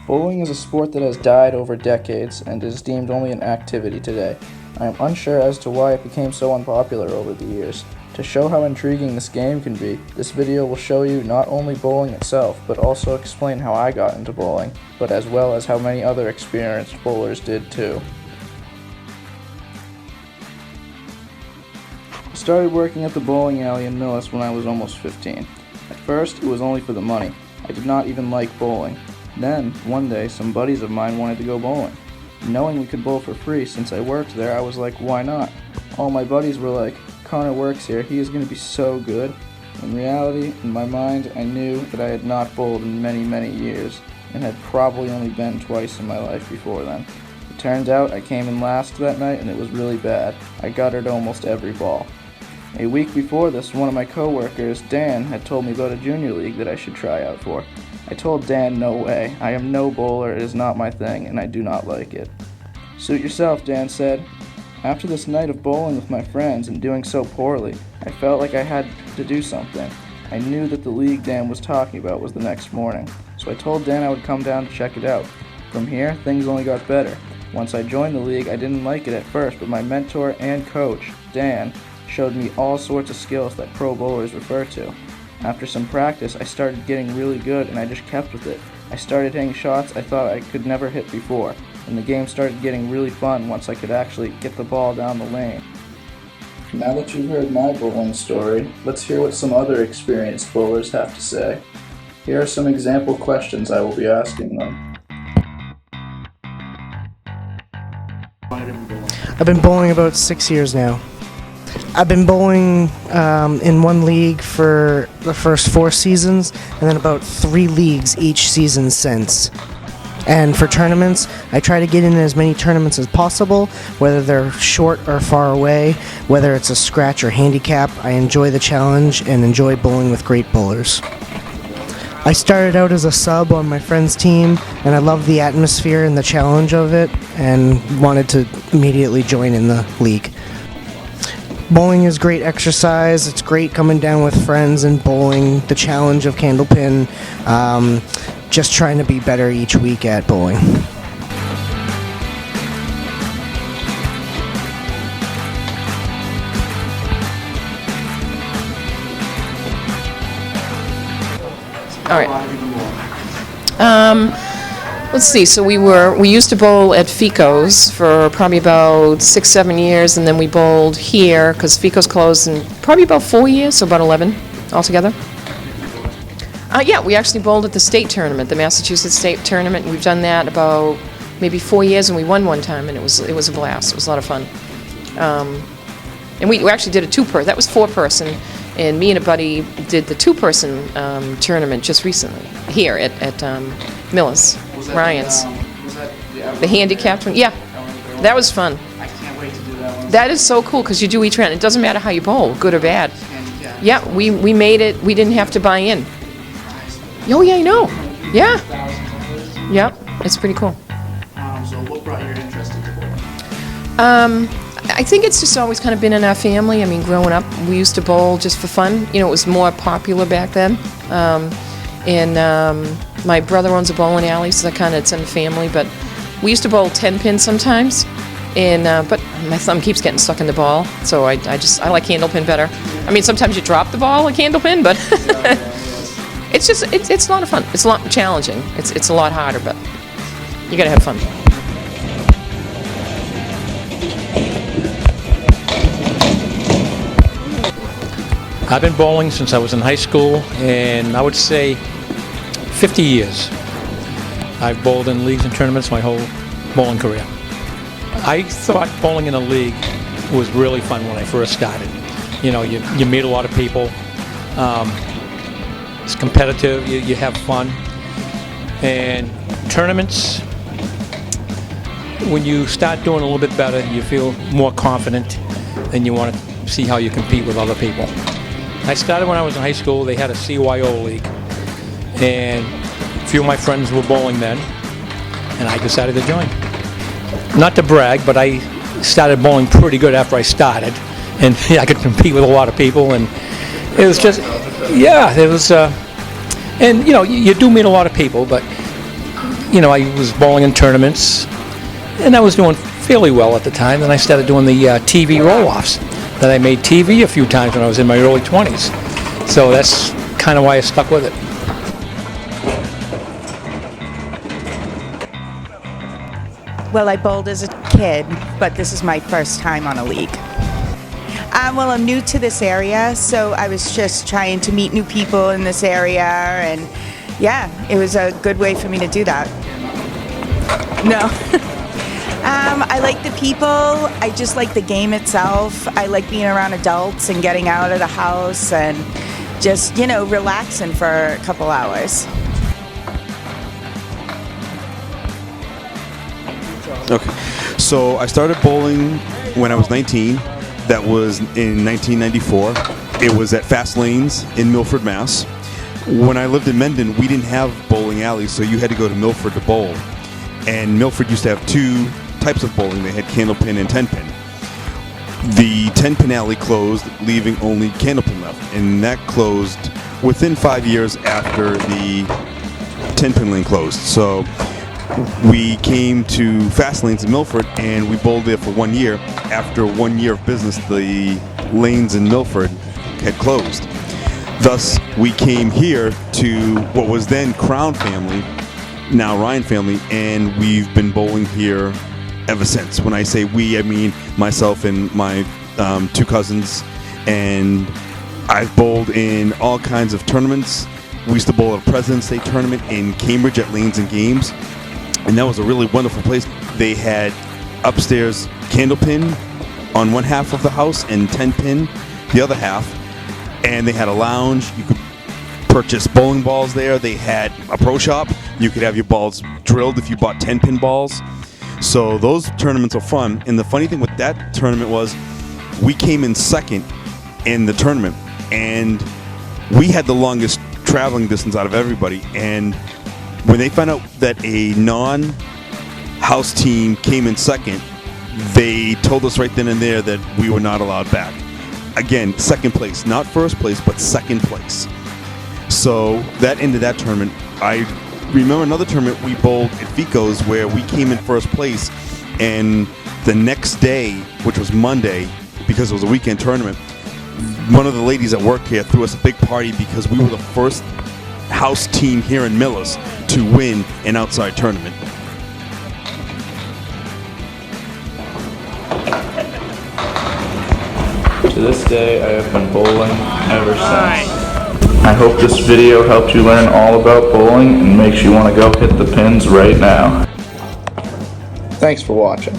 Bowling is a sport that has died over decades and is deemed only an activity today. I am unsure as to why it became so unpopular over the years. To show how intriguing this game can be, this video will show you not only bowling itself, but also explain how I got into bowling, but as well as how many other experienced bowlers did too. I started working at the bowling alley in Millis when I was almost 15. At first, it was only for the money. I did not even like bowling. Then, one day, some buddies of mine wanted to go bowling. Knowing we could bowl for free since I worked there, I was like, why not? All my buddies were like, Connor works here, he is going to be so good. In reality, in my mind, I knew that I had not bowled in many years, and had probably only been twice in my life before then. It turns out I came in last that night and it was really bad. I guttered almost every ball. A week before this, one of my co-workers, Dan, had told me about a junior league that I should try out for. I told Dan, no way, I am no bowler, it is not my thing, and I do not like it. Suit yourself, Dan said. After this night of bowling with my friends and doing so poorly, I felt like I had to do something. I knew that the league Dan was talking about was the next morning, so I told Dan I would come down to check it out. From here, things only got better. Once I joined the league, I didn't like it at first, but my mentor and coach, Dan, showed me all sorts of skills that pro bowlers refer to. After some practice, I started getting really good and I just kept with it. I started hitting shots I thought I could never hit before, and the game started getting really fun once I could actually get the ball down the lane. Now that you've heard my bowling story, let's hear what some other experienced bowlers have to say. Here are some example questions I will be asking them. I've been bowling about 6 years now. I've been bowling in one league for the first 4 seasons, and then about 3 leagues each season since. And for tournaments, I try to get in as many tournaments as possible, whether they're short or far away, whether it's a scratch or handicap. I enjoy the challenge and enjoy bowling with great bowlers. I started out as a sub on my friend's team, and I loved the atmosphere and the challenge of it, and wanted to immediately join in the league. Bowling is great exercise. It's great coming down with friends and bowling, the challenge of candlepin, just trying to be better each week at bowling. All right. Let's see. So we used to bowl at Fico's for probably about 6-7 years, and then we bowled here because Fico's closed in probably about 4 years, so about 11 altogether. Yeah, we actually bowled at the state tournament, the Massachusetts state tournament. We've done that about maybe 4 years, and we won one time, and it was a blast. It was a lot of fun. And we actually did a two-person. That was 4-person. And me and a buddy did the 2-person tournament just recently here at Millis, Ryan's. The handicapped one? Yeah, that was fun. I can't wait to do that one. That is so cool because you do each round. It doesn't matter how you bowl, good or bad. Yeah, we made it. We didn't have to buy in. Oh, yeah, I know. Yeah. Yep, it's pretty cool. So what brought your interest in bowling? I think it's just always kind of been in our family. I mean, growing up, we used to bowl just for fun. You know, it was more popular back then. My brother owns a bowling alley, so that kind of, it's in the family. But we used to bowl 10-pin sometimes. But my thumb keeps getting stuck in the ball, so I like candlepin better. I mean, sometimes you drop the ball at candlepin, but it's a lot of fun. It's a lot challenging. It's a lot harder, but you gotta have fun. I've been bowling since I was in high school, and I would say 50 years. I've bowled in leagues and tournaments my whole bowling career. I thought bowling in a league was really fun when I first started. You know, you meet a lot of people. It's competitive. You have fun. And tournaments, when you start doing a little bit better, you feel more confident, and you want to see how you compete with other people. I started when I was in high school. They had a CYO league, and a few of my friends were bowling then, and I decided to join. Not to brag, but I started bowling pretty good after I started, and I could compete with a lot of people, and it was just, yeah, it was, and you know, you do meet a lot of people, but I was bowling in tournaments, and I was doing fairly well at the time. Then I started doing the TV roll-offs. Then I made TV a few times when I was in my early 20s. So that's kind of why I stuck with it. Well, I bowled as a kid, but this is my first time on a league. Well, I'm new to this area, so I was just trying to meet new people in this area, and yeah, it was a good way for me to do that. No. I like the people. I just like the game itself. I like being around adults and getting out of the house and just, relaxing for a couple hours. Okay, so I started bowling when I was 19. That was in 1994. It was at Fast Lanes in Milford, Mass. When I lived in Mendon, we didn't have bowling alleys, so you had to go to Milford to bowl. And Milford used to have two types of bowling. They had candlepin and 10-pin. The 10-pin alley closed, leaving only candlepin left, and that closed within 5 years after the 10-pin lane closed. So we came to Fast Lanes in Milford, and we bowled there for 1 year. After 1 year of business, the lanes in Milford had closed. Thus, we came here to what was then Crown Family, now Ryan Family, and we've been bowling here ever since. When I say we, I mean myself and my two cousins, and I've bowled in all kinds of tournaments. We used to bowl at a President's Day tournament in Cambridge at Lanes and Games, and that was a really wonderful place. They had upstairs candlepin on one half of the house and 10-pin the other half, and they had a lounge. You could purchase bowling balls there. They had a pro shop. You could have your balls drilled if you bought 10-pin balls. So those tournaments are fun, and the funny thing with that tournament was we came in second in the tournament, and we had the longest traveling distance out of everybody. And when they found out that a non-house team came in second, they told us right then and there that we were not allowed back. Again, second place, not first place, but second place. So that ended that tournament. I remember another tournament we bowled at Fico's where we came in first place, and the next day, which was Monday, because it was a weekend tournament, one of the ladies at work here threw us a big party because we were the first house team here in Millis to win an outside tournament. To this day, I have been bowling ever since. I hope this video helped you learn all about bowling and makes you want to go hit the pins right now. Thanks for watching.